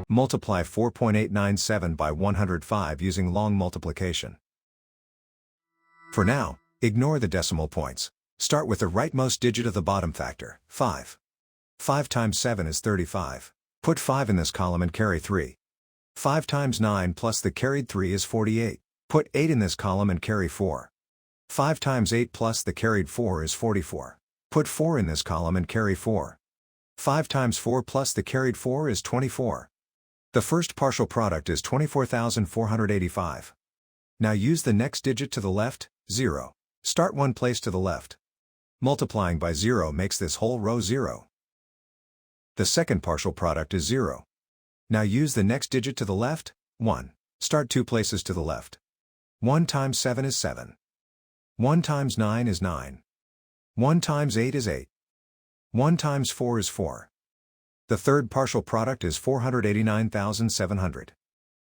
Multiply 4.897 by 105 using long multiplication. For now, ignore the decimal points. Start with the rightmost digit of the bottom factor, 5. 5 times 7 is 35. Put 5 in this column and carry 3. 5 times 9 plus the carried 3 is 48. Put 8 in this column and carry 4. 5 times 8 plus the carried 4 is 44. Put 4 in this column and carry 4. 5 times 4 plus the carried 4 is 24. The first partial product is 24,485. Now use the next digit to the left, 0. Start one place to the left. Multiplying by 0 makes this whole row 0. The second partial product is 0. Now use the next digit to the left, 1. Start two places to the left. 1 times 7 is 7. 1 times 9 is 9. 1 times 8 is 8. 1 times 4 is 4. The third partial product is 489,700.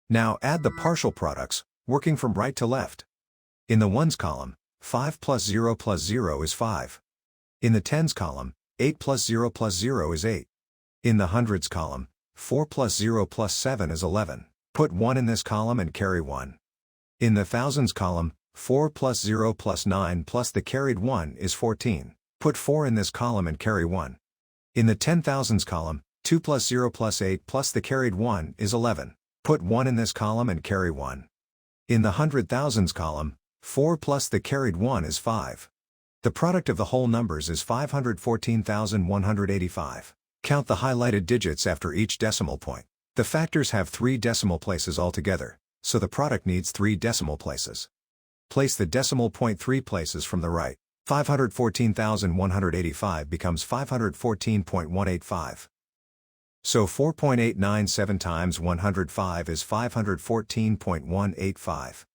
Now add the partial products, working from right to left. In the ones column, 5 plus 0 is 5. In the tens column, 8 plus 0 is 8. In the hundreds column, 4 plus 0 plus 7 is 11. Put 1 in this column and carry 1. In the thousands column, 4 plus 0 plus 9 plus the carried 1 is 14. Put 4 in this column and carry 1. In the 10,000s column, 2 plus 0 plus 8 plus the carried 1 is 11. Put 1 in this column and carry 1. In the 100,000s column, 4 plus the carried 1 is 5. The product of the whole numbers is 514,185. Count the highlighted digits after each decimal point. The factors have 3 decimal places altogether, so the product needs 3 decimal places. Place the decimal point 3 places from the right. 514,185 becomes 514.185. So 4.897 times 105 is 514.185.